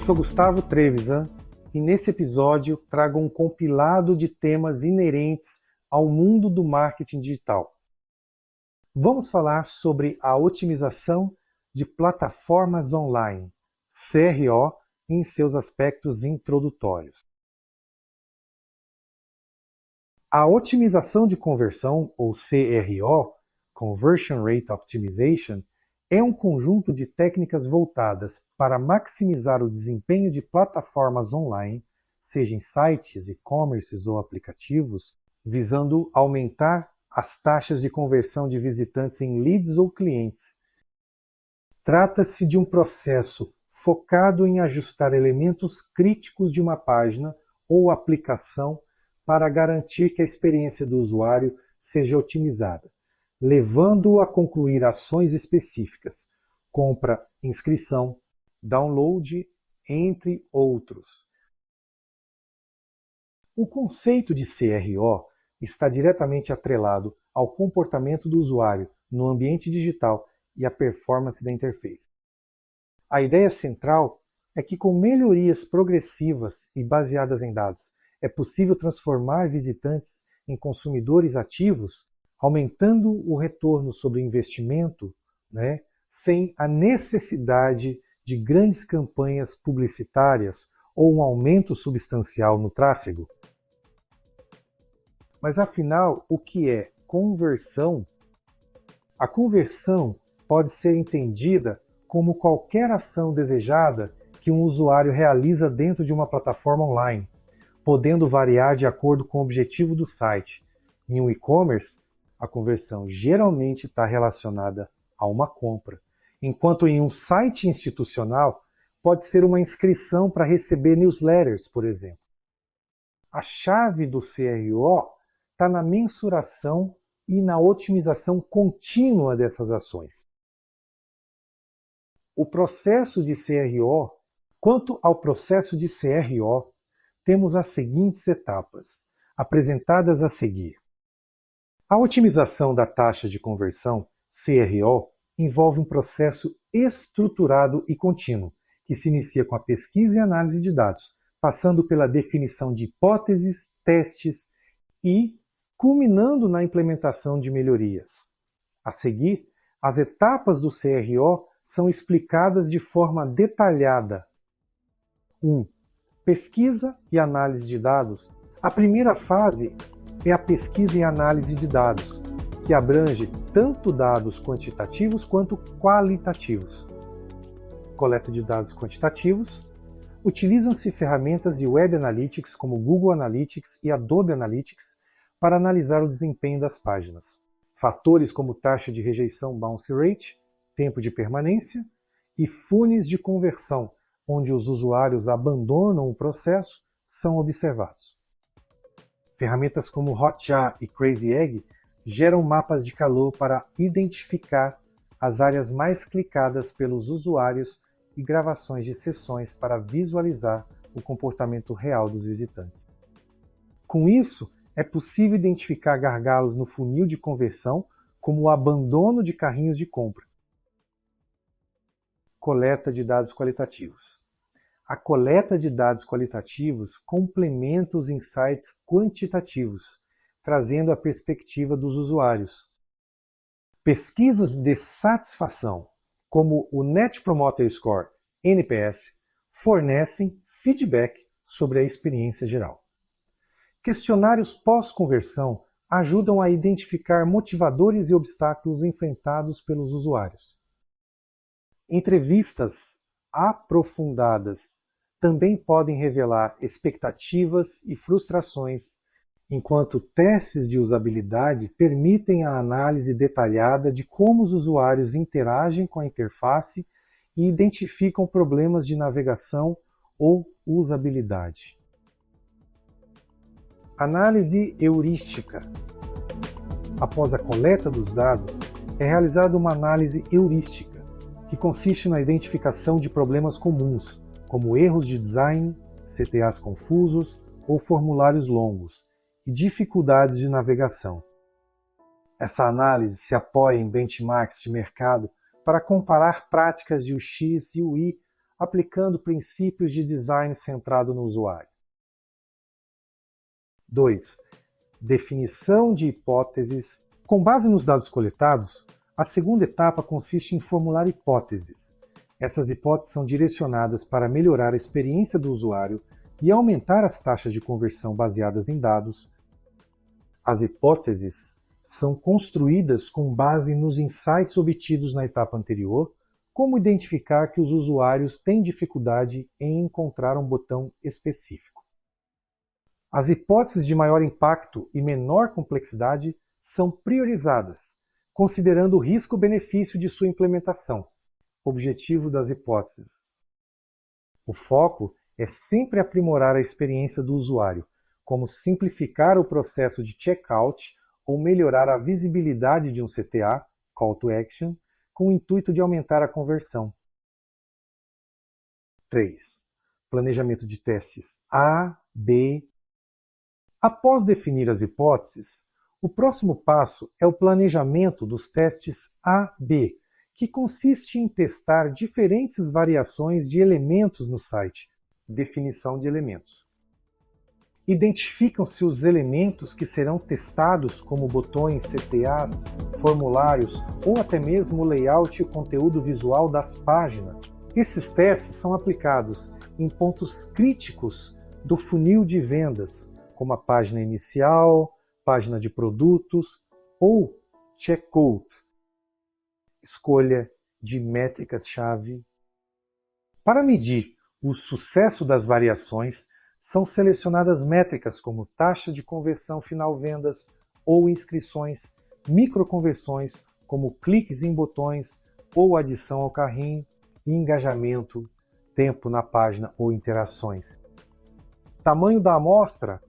sou Gustavo Trevisan e nesse episódio trago um compilado de temas inerentes ao mundo do marketing digital. Vamos falar sobre a otimização de plataformas online, CRO, em seus aspectos introdutórios. A otimização de conversão, ou CRO, Conversion Rate Optimization, é um conjunto de técnicas voltadas para maximizar o desempenho de plataformas online, seja em sites, e-commerces ou aplicativos, visando aumentar as taxas de conversão de visitantes em leads ou clientes. Trata-se de um processo focado em ajustar elementos críticos de uma página ou aplicação para garantir que a experiência do usuário seja otimizada, levando-o a concluir ações específicas, compra, inscrição, download, entre outros. O conceito de CRO está diretamente atrelado ao comportamento do usuário no ambiente digital e à performance da interface. A ideia central é que com melhorias progressivas e baseadas em dados, é possível transformar visitantes em consumidores ativos, aumentando o retorno sobre o investimento, sem a necessidade de grandes campanhas publicitárias ou um aumento substancial no tráfego. Mas afinal, o que é conversão? A conversão pode ser entendida como qualquer ação desejada que um usuário realiza dentro de uma plataforma online, podendo variar de acordo com o objetivo do site. Em um e-commerce, a conversão geralmente está relacionada a uma compra, enquanto em um site institucional pode ser uma inscrição para receber newsletters, por exemplo. A chave do CRO está na mensuração e na otimização contínua dessas ações. Quanto ao processo de CRO, temos as seguintes etapas, apresentadas a seguir. A otimização da taxa de conversão, CRO, envolve um processo estruturado e contínuo, que se inicia com a pesquisa e análise de dados, passando pela definição de hipóteses, testes e culminando na implementação de melhorias. A seguir, as etapas do CRO são explicadas de forma detalhada. 1. Pesquisa e análise de dados. A primeira fase é a pesquisa e análise de dados, que abrange tanto dados quantitativos quanto qualitativos. Coleta de dados quantitativos. Utilizam-se ferramentas de Web Analytics como Google Analytics e Adobe Analytics para analisar o desempenho das páginas. Fatores como taxa de rejeição bounce rate, tempo de permanência e funis de conversão, onde os usuários abandonam o processo, são observados. Ferramentas como Hotjar e Crazy Egg geram mapas de calor para identificar as áreas mais clicadas pelos usuários e gravações de sessões para visualizar o comportamento real dos visitantes. Com isso, é possível identificar gargalos no funil de conversão, como o abandono de carrinhos de compra. Coleta de dados qualitativos. A coleta de dados qualitativos complementa os insights quantitativos, trazendo a perspectiva dos usuários. Pesquisas de satisfação, como o Net Promoter Score, NPS, fornecem feedback sobre a experiência geral. Questionários pós-conversão ajudam a identificar motivadores e obstáculos enfrentados pelos usuários. Entrevistas aprofundadas também podem revelar expectativas e frustrações, enquanto testes de usabilidade permitem a análise detalhada de como os usuários interagem com a interface e identificam problemas de navegação ou usabilidade. Análise heurística. Após a coleta dos dados, é realizada uma análise heurística, que consiste na identificação de problemas comuns, como erros de design, CTAs confusos ou formulários longos, e dificuldades de navegação. Essa análise se apoia em benchmarks de mercado para comparar práticas de UX e UI aplicando princípios de design centrado no usuário. 2. Definição de hipóteses. Com base nos dados coletados, a segunda etapa consiste em formular hipóteses. Essas hipóteses são direcionadas para melhorar a experiência do usuário e aumentar as taxas de conversão baseadas em dados. As hipóteses são construídas com base nos insights obtidos na etapa anterior, como identificar que os usuários têm dificuldade em encontrar um botão específico. As hipóteses de maior impacto e menor complexidade são priorizadas, considerando o risco-benefício de sua implementação. Objetivo das hipóteses. O foco é sempre aprimorar a experiência do usuário, como simplificar o processo de checkout ou melhorar a visibilidade de um CTA, Call to Action, com o intuito de aumentar a conversão. 3. Planejamento de testes A, B. Após definir as hipóteses, o próximo passo é o planejamento dos testes A/B, que consiste em testar diferentes variações de elementos no site. Definição de elementos. Identificam-se os elementos que serão testados, como botões, CTAs, formulários ou até mesmo o layout e o conteúdo visual das páginas. Esses testes são aplicados em pontos críticos do funil de vendas, como a página inicial, página de produtos ou checkout. Escolha de métricas-chave. Para medir o sucesso das variações, são selecionadas métricas como taxa de conversão final vendas ou inscrições, microconversões como cliques em botões ou adição ao carrinho, e engajamento, tempo na página ou interações. Tamanho da amostra.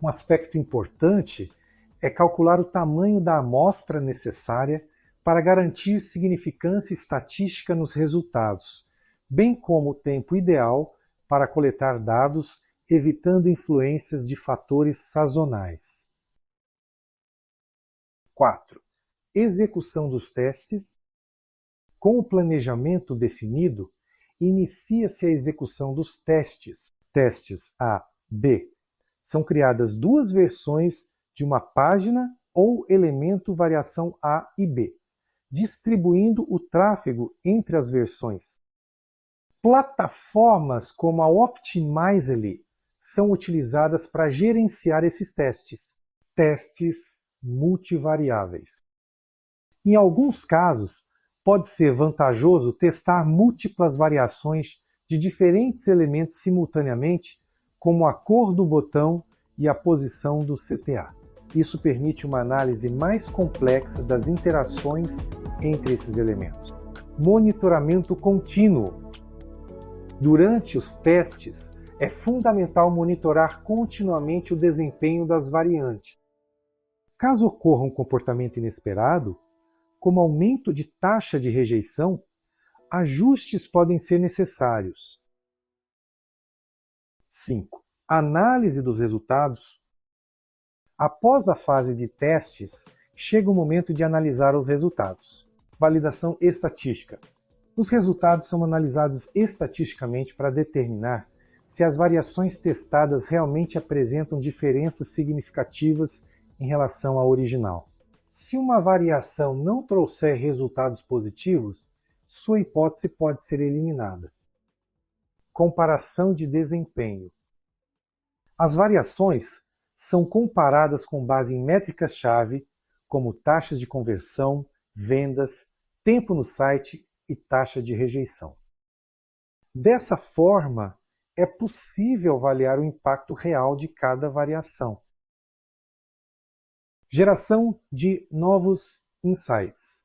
Um aspecto importante é calcular o tamanho da amostra necessária para garantir significância estatística nos resultados, bem como o tempo ideal para coletar dados, evitando influências de fatores sazonais. 4. Execução dos testes. Com o planejamento definido, inicia-se a execução dos testes. Testes A, B. São criadas duas versões de uma página ou elemento variação A e B, distribuindo o tráfego entre as versões. Plataformas como a Optimizely são utilizadas para gerenciar esses testes. Testes multivariáveis. Em alguns casos, pode ser vantajoso testar múltiplas variações de diferentes elementos simultaneamente, como a cor do botão e a posição do CTA. Isso permite uma análise mais complexa das interações entre esses elementos. Monitoramento contínuo. Durante os testes, é fundamental monitorar continuamente o desempenho das variantes. Caso ocorra um comportamento inesperado, como aumento de taxa de rejeição, ajustes podem ser necessários. 5. Análise dos resultados. Após a fase de testes, chega o momento de analisar os resultados. Validação estatística. Os resultados são analisados estatisticamente para determinar se as variações testadas realmente apresentam diferenças significativas em relação à original. Se uma variação não trouxer resultados positivos, sua hipótese pode ser eliminada. Comparação de desempenho. As variações são comparadas com base em métricas-chave, como taxas de conversão, vendas, tempo no site e taxa de rejeição. Dessa forma, é possível avaliar o impacto real de cada variação. Geração de novos insights.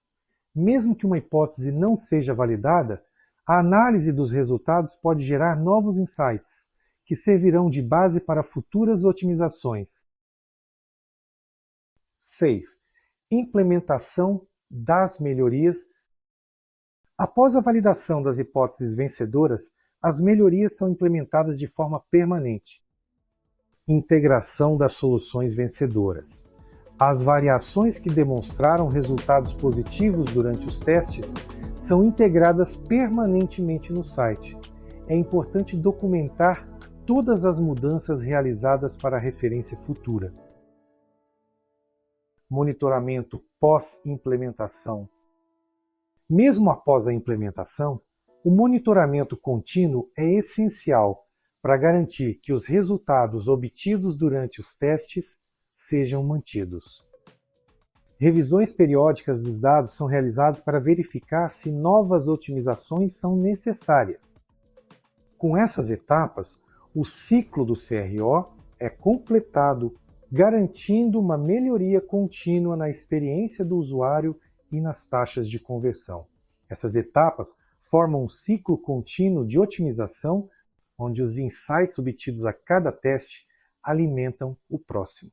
Mesmo que uma hipótese não seja validada, a análise dos resultados pode gerar novos insights, que servirão de base para futuras otimizações. 6. Implementação das melhorias. Após a validação das hipóteses vencedoras, as melhorias são implementadas de forma permanente. Integração das soluções vencedoras. As variações que demonstraram resultados positivos durante os testes são integradas permanentemente no site. é importante documentar todas as mudanças realizadas para a referência futura. Monitoramento pós-implementação. Mesmo após a implementação, o monitoramento contínuo é essencial para garantir que os resultados obtidos durante os testes sejam mantidos. Revisões periódicas dos dados são realizadas para verificar se novas otimizações são necessárias. Com essas etapas, o ciclo do CRO é completado, garantindo uma melhoria contínua na experiência do usuário e nas taxas de conversão. Essas etapas formam um ciclo contínuo de otimização, onde os insights obtidos a cada teste alimentam o próximo.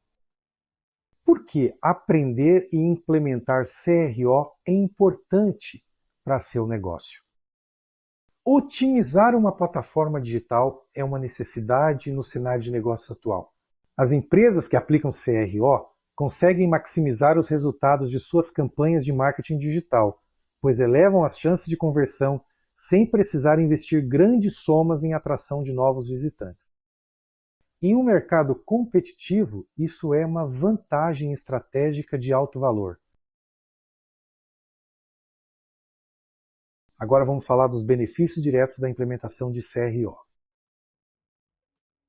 Por que aprender e implementar CRO é importante para seu negócio? Otimizar uma plataforma digital é uma necessidade no cenário de negócios atual. As empresas que aplicam CRO conseguem maximizar os resultados de suas campanhas de marketing digital, pois elevam as chances de conversão sem precisar investir grandes somas em atração de novos visitantes. Em um mercado competitivo, isso é uma vantagem estratégica de alto valor. Agora vamos falar dos benefícios diretos da implementação de CRO.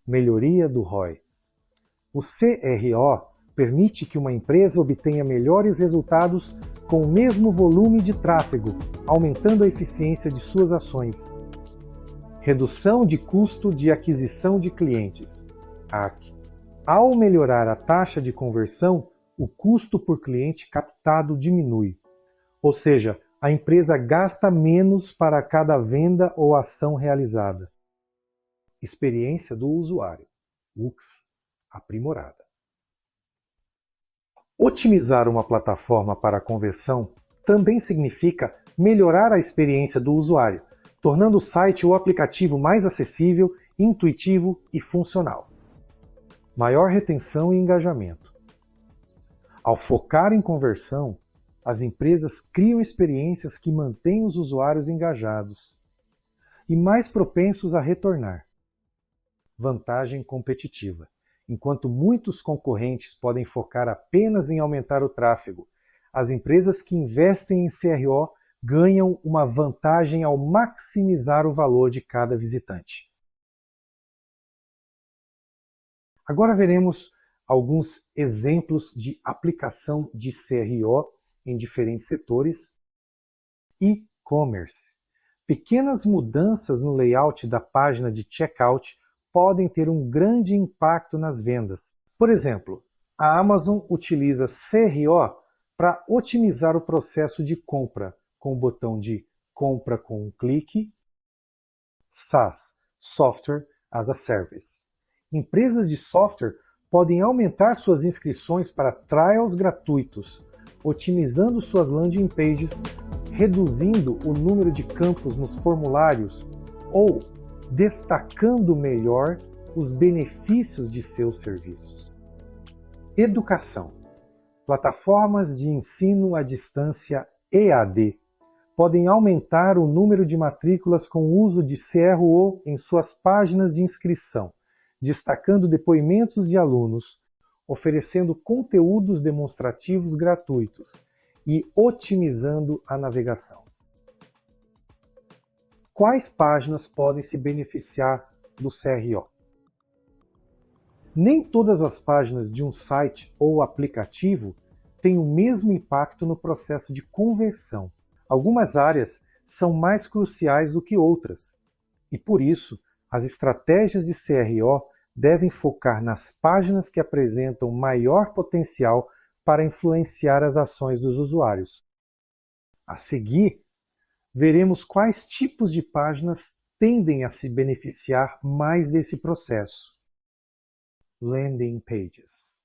Melhoria do ROI. O CRO permite que uma empresa obtenha melhores resultados com o mesmo volume de tráfego, aumentando a eficiência de suas ações. Redução de custo de aquisição de clientes. AC. Ao melhorar a taxa de conversão, o custo por cliente captado diminui. Ou seja, a empresa gasta menos para cada venda ou ação realizada. Experiência do usuário. UX aprimorada. Otimizar uma plataforma para a conversão também significa melhorar a experiência do usuário, tornando o site ou aplicativo mais acessível, intuitivo e funcional. Maior retenção e engajamento. Ao focar em conversão, as empresas criam experiências que mantêm os usuários engajados e mais propensos a retornar. Vantagem competitiva. Enquanto muitos concorrentes podem focar apenas em aumentar o tráfego, as empresas que investem em CRO ganham uma vantagem ao maximizar o valor de cada visitante. Agora veremos alguns exemplos de aplicação de CRO em diferentes setores. E-commerce. Pequenas mudanças no layout da página de checkout podem ter um grande impacto nas vendas. Por exemplo, a Amazon utiliza CRO para otimizar o processo de compra, com o botão de compra com um clique, SaaS, Software as a Service. Empresas de software podem aumentar suas inscrições para trials gratuitos, otimizando suas landing pages, reduzindo o número de campos nos formulários ou destacando melhor os benefícios de seus serviços. Educação. Plataformas de ensino à distância EAD podem aumentar o número de matrículas com o uso de CRO em suas páginas de inscrição, destacando depoimentos de alunos, oferecendo conteúdos demonstrativos gratuitos e otimizando a navegação. Quais páginas podem se beneficiar do CRO? Nem todas as páginas de um site ou aplicativo têm o mesmo impacto no processo de conversão. Algumas áreas são mais cruciais do que outras, e por isso as estratégias de CRO devem focar nas páginas que apresentam maior potencial para influenciar as ações dos usuários. A seguir, veremos quais tipos de páginas tendem a se beneficiar mais desse processo. Landing Pages.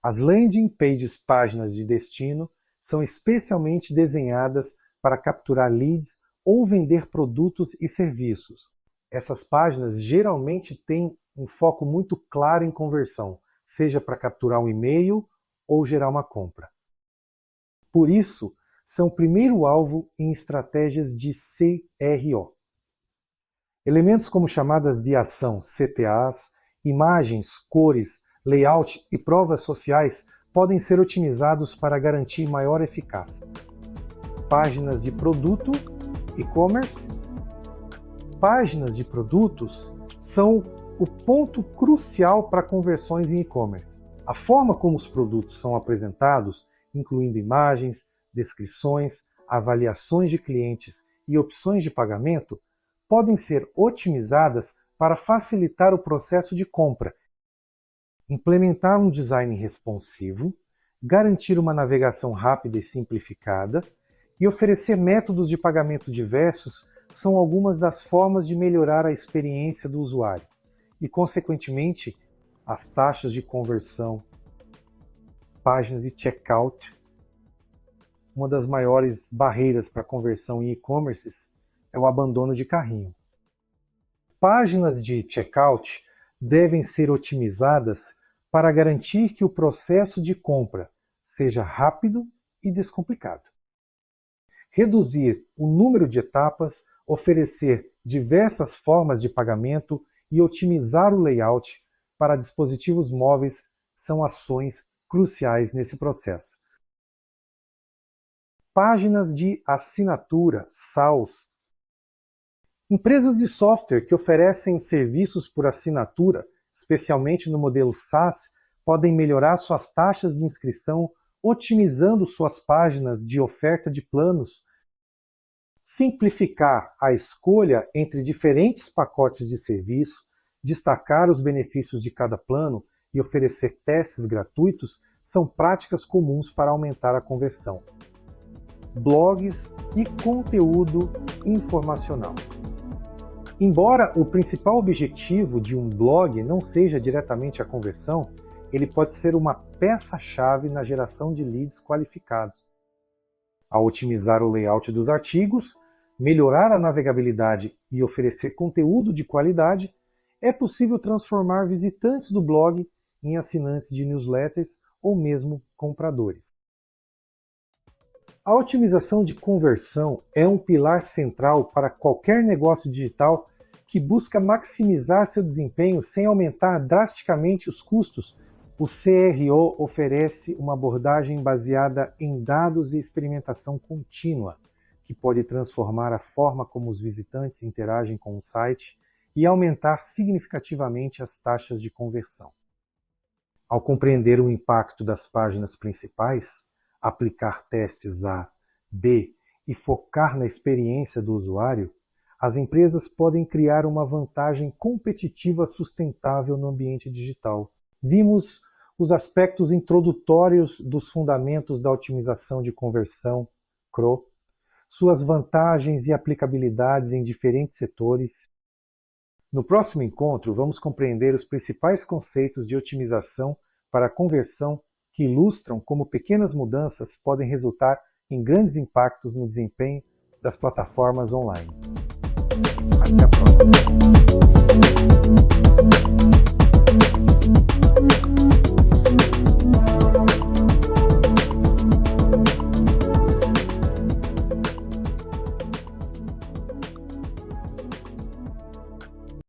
As landing pages, páginas de destino, são especialmente desenhadas para capturar leads ou vender produtos e serviços. Essas páginas geralmente têm um foco muito claro em conversão, seja para capturar um e-mail ou gerar uma compra. Por isso, são o primeiro alvo em estratégias de CRO. Elementos como chamadas de ação, CTAs, imagens, cores, layout e provas sociais podem ser otimizados para garantir maior eficácia. Páginas de produto, e-commerce. Páginas de produtos são o ponto crucial para conversões em e-commerce. A forma como os produtos são apresentados, incluindo imagens, descrições, avaliações de clientes e opções de pagamento, podem ser otimizadas para facilitar o processo de compra, implementar um design responsivo, garantir uma navegação rápida e simplificada e oferecer métodos de pagamento diversos são algumas das formas de melhorar a experiência do usuário e, consequentemente, as taxas de conversão. Páginas de checkout. Uma das maiores barreiras para a conversão em e-commerces é o abandono de carrinho. Páginas de checkout devem ser otimizadas para garantir que o processo de compra seja rápido e descomplicado. Reduzir o número de etapas, oferecer diversas formas de pagamento e otimizar o layout para dispositivos móveis são ações cruciais nesse processo. Páginas de assinatura, SaaS. Empresas de software que oferecem serviços por assinatura, especialmente no modelo SaaS, podem melhorar suas taxas de inscrição, otimizando suas páginas de oferta de planos, simplificar a escolha entre diferentes pacotes de serviço, destacar os benefícios de cada plano e oferecer testes gratuitos são práticas comuns para aumentar a conversão. Blogs e conteúdo informacional. Embora o principal objetivo de um blog não seja diretamente a conversão, ele pode ser uma peça-chave na geração de leads qualificados. Ao otimizar o layout dos artigos, melhorar a navegabilidade e oferecer conteúdo de qualidade, é possível transformar visitantes do blog em assinantes de newsletters ou mesmo compradores. A otimização de conversão é um pilar central para qualquer negócio digital que busca maximizar seu desempenho sem aumentar drasticamente os custos. O CRO oferece uma abordagem baseada em dados e experimentação contínua, que pode transformar a forma como os visitantes interagem com o site e aumentar significativamente as taxas de conversão. Ao compreender o impacto das páginas principais, aplicar testes A, B e focar na experiência do usuário, as empresas podem criar uma vantagem competitiva sustentável no ambiente digital. Vimos os aspectos introdutórios dos fundamentos da otimização de conversão, CRO, suas vantagens e aplicabilidades em diferentes setores. No próximo encontro, vamos compreender os principais conceitos de otimização para a conversão que ilustram como pequenas mudanças podem resultar em grandes impactos no desempenho das plataformas online. Até a próxima!